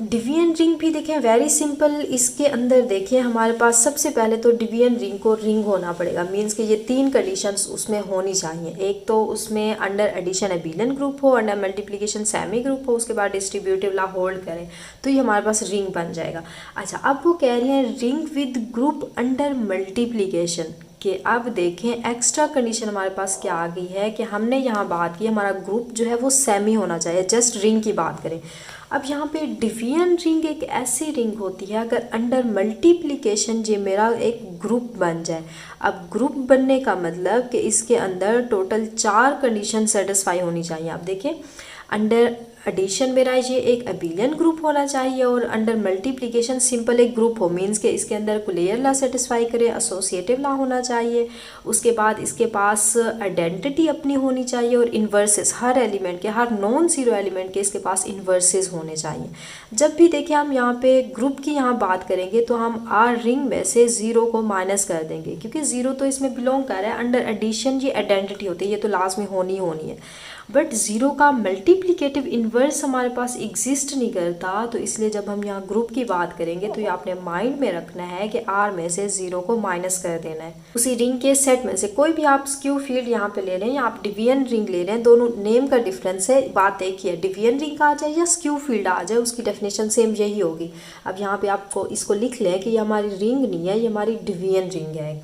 Division ring भी देखें very simple, इसके अंदर देखें हमारे पास सबसे पहले तो डिवीजन रिंग को रिंग होना पड़ेगा, मींस कि ये 3 कंडीशंस उसमें होनी चाहिए। एक तो उसमें अंडर एडिशन एबिलियन ग्रुप हो, अंडर मल्टीप्लिकेशन सेमी ग्रुप हो, उसके बाद डिस्ट्रीब्यूटिव लॉ होल्ड करें, तो ये हमारे पास रिंग बन जाएगा। अच्छा, अब वो कह रही हैं ring with group under multiplication कि अब देखें एक्स्ट्रा कंडीशन हमारे पास क्या आ गई है कि हमने यहाँ बात की हमारा ग्रुप जो है वो सेमी होना चाहिए, जस्ट रिंग की बात करें। अब यहाँ पे डिवीजन रिंग एक ऐसी रिंग होती है अगर अंडर मल्टीप्लिकेशन ये मेरा एक ग्रुप बन जाए। अब ग्रुप बनने का मतलब कि इसके अंदर टोटल 4 कंडीशन सेटिस्फाई होनी चाहिए। आप देखें अंडर एडिशन मेरा ये एक एबिलियन ग्रुप होना चाहिए और अंडर मल्टीप्लिकेशन सिंपल एक ग्रुप हो, मींस के इसके अंदर क्लियर लॉ सेटिस्फाई करे, एसोसिएटिव लॉ होना चाहिए, उसके बाद इसके पास आइडेंटिटी अपनी होनी चाहिए और इन्वर्सेस हर एलिमेंट के, हर नॉन जीरो एलिमेंट के इसके पास इन्वर्सेस होने चाहिए। जब भी देखिए हम यहाँ पे ग्रुप की यहाँ बात करेंगे तो हम आर रिंग में से 0 को माइनस कर देंगे क्योंकि 0 तो इसमें बिलोंग कर रहा है। अंडर एडिशन ये आइडेंटिटी होती है, ये तो लास्ट में होनी है, बट 0 का मल्टीप्लिकेटिव इन्वर्स हमारे पास एग्जिस्ट नहीं करता, तो इसलिए जब हम यहाँ ग्रुप की बात करेंगे तो ये आपने माइंड में रखना है कि आर में से 0 को माइनस कर देना है। उसी रिंग के सेट में से कोई भी आप स्क्यू फील्ड यहाँ पे ले लें या आप डिवीजन रिंग ले लें, दोनों नेम का डिफरेंस है, बात एक ही है, डिवीजन रिंग आ जाए या स्क्यू फील्ड आ जाए उसकी डेफिनेशन सेम यही होगी। अब यहाँ पे आपको इसको लिख लें कि ये हमारी रिंग नहीं है, ये हमारी डिवीजन रिंग है।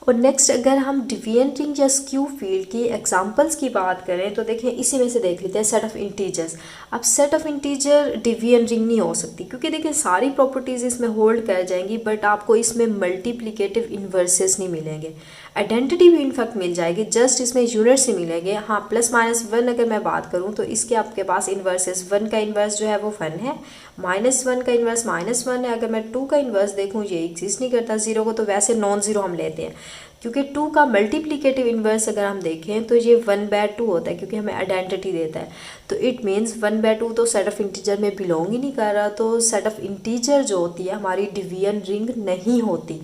और नेक्स्ट अगर हम डिवीजन रिंग या स्क्यू फील्ड की एग्जांपल्स की बात करें तो देखें इसी में से देख लेते हैं सेट ऑफ इंटीजर्स। अब set of integer division ring नहीं हो सकती क्योंकि देखिए सारी प्रॉपर्टीज़ इसमें होल्ड कर जाएंगी, बट आपको इसमें मल्टीप्लिकेटिव इन्वर्सेस नहीं मिलेंगे। आइडेंटिटी भी इनफैक्ट मिल जाएगी, जस्ट इसमें यूनिट्स ही मिलेंगे। हाँ, +-1 अगर मैं बात करूँ तो इसके आपके पास इन्वर्सेस 1 का इन्वर्स जो है वो 1 है, -1 का इन्वर्स -1 है। अगर मैं 2 का इन्वर्स देखूँ ये एग्जिस्ट नहीं करता, 0 को तो वैसे नॉन ज़ीरो हम लेते हैं क्योंकि 2 का मल्टीप्लिकेटिव इन्वर्स अगर हम देखें तो ये 1/2 होता है क्योंकि हमें आइडेंटिटी देता है। तो इट मीन्स 1/2 तो सेट ऑफ इंटीजर में बिलोंग ही नहीं कर रहा, तो सेट ऑफ इंटीजर जो होती है हमारी डिवीजन रिंग नहीं होती।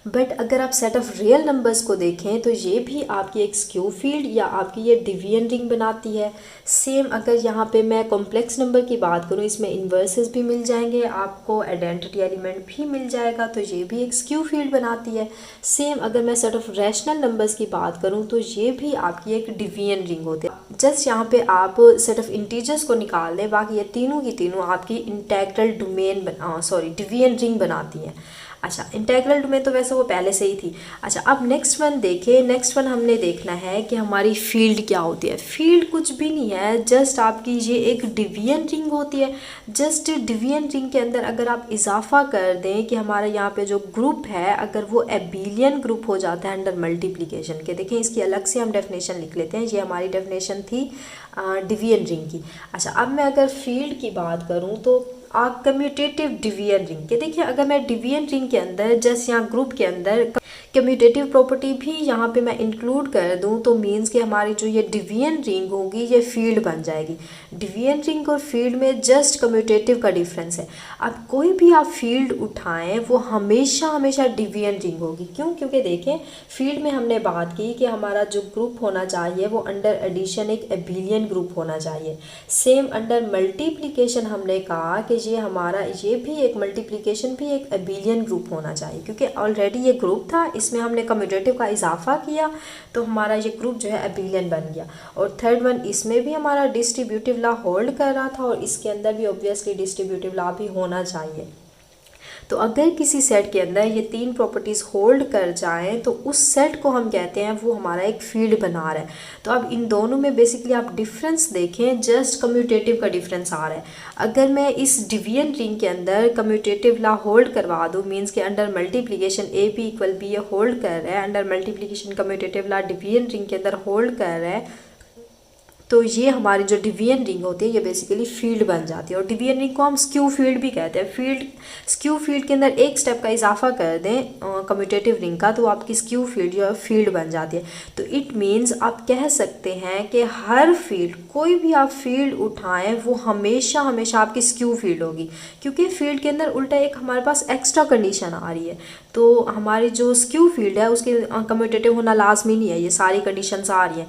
बट अगर आप सेट ऑफ रियल नंबर्स को देखें तो ये भी आपकी एक स्क्यू फील्ड या आपकी ये डिवीजन रिंग बनाती है। सेम अगर यहाँ पे मैं कॉम्प्लेक्स नंबर की बात करूँ, इसमें इन्वर्सेस भी मिल जाएंगे, आपको आइडेंटिटी एलिमेंट भी मिल जाएगा, तो ये भी एक स्क्यू फील्ड बनाती है। सेम अगर मैं सेट ऑफ रैशनल नंबर्स की बात करूँ तो ये भी आपकी एक डिवीजन रिंग होती है। जस्ट यहाँ पे आप सेट ऑफ इंटीजर्स को निकाल दें, बाकी ये तीनों की तीनों आपकी इंटेग्रल डोमेन डिवीजन रिंग बनाती हैं। अच्छा, इंटेग्रल डोमेन तो वैसे वो पहले से ही थी। अच्छा, अब नेक्स्ट वन देखें, नेक्स्ट वन हमने देखना है कि हमारी फील्ड क्या होती है। फील्ड कुछ भी नहीं है, जस्ट आपकी ये एक डिवीजन रिंग होती है। जस्ट डिवीजन रिंग के अंदर अगर आप इजाफा कर दें कि हमारा यहाँ पे जो ग्रुप है अगर वो एबिलियन ग्रुप हो जाता है अंडर मल्टीप्लिकेशन के, देखें इसकी अलग से हम डेफिनेशन लिख लेते हैं, ये हमारी डेफिनेशन थी डिवीजन रिंग की। अच्छा, अब मैं अगर फील्ड की बात करूँ तो कम्यूटेटिव डिवीजन रिंग के, देखिए अगर मैं डिवीजन रिंग के अंदर जस्ट यहाँ ग्रुप के अंदर कम्यूटेटिव प्रॉपर्टी भी यहाँ पे मैं इंक्लूड कर दूँ तो मीन्स कि हमारी जो ये डिवीजन रिंग होगी ये फील्ड बन जाएगी। डिवीजन रिंग और फील्ड में जस्ट कम्यूटेटिव का डिफरेंस है। अब कोई भी आप फील्ड उठाएं वो हमेशा डिवीजन रिंग होगी। क्यों? क्योंकि देखें फील्ड में हमने बात की कि हमारा जो ग्रुप होना चाहिए वो अंडर एडिशन एक एबिलियन ग्रुप होना चाहिए। सेम अंडर मल्टीप्लिकेशन हमने कहा कि ये हमारा ये भी एक मल्टीप्लिकेशन भी एक एबिलियन ग्रुप होना चाहिए क्योंकि ऑलरेडी ये ग्रुप था, इसमें हमने कम्यूटेटिव का इजाफा किया तो हमारा ये ग्रुप जो है एबिलियन बन गया। और थर्ड वन, इसमें भी हमारा डिस्ट्रीब्यूटिव लॉ होल्ड कर रहा था और इसके अंदर भी ऑब्वियसली डिस्ट्रीब्यूटिव लॉ भी होना चाहिए। तो अगर किसी सेट के अंदर ये 3 प्रॉपर्टीज़ होल्ड कर जाएं तो उस सेट को हम कहते हैं वो हमारा एक फील्ड बना रहा है। तो अब इन दोनों में बेसिकली आप डिफरेंस देखें, जस्ट कम्यूटेटिव का डिफरेंस आ रहा है। अगर मैं इस डिवीजन रिंग के अंदर कम्यूटेटिव लॉ होल्ड करवा दूँ, मीन्स के अंडर मल्टीप्लिकेशन AB = B ये होल्ड कर रहा है, under multiplication commutative law division ring के अंदर होल्ड कर रहा है, तो ये हमारी जो डिवीजन रिंग होती है ये बेसिकली फील्ड बन जाती है। और डिवीजन रिंग को हम स्क्यू फील्ड भी कहते हैं। स्क्यू फील्ड के अंदर एक स्टेप का इजाफा कर दें कम्यूटेटिव रिंग का तो आपकी स्क्यू फील्ड जो है फील्ड बन जाती है। तो इट मीन्स आप कह सकते हैं कि हर फील्ड, कोई भी आप फील्ड उठाएं वो हमेशा आपकी स्क्यू फील्ड होगी क्योंकि फील्ड के अंदर उल्टा एक हमारे पास एक्स्ट्रा कंडीशन आ रही है। तो हमारी जो स्क्यू फील्ड है उसके कम्यूटेटिव होना लाजमी नहीं है, ये सारी कंडीशंस आ रही हैं।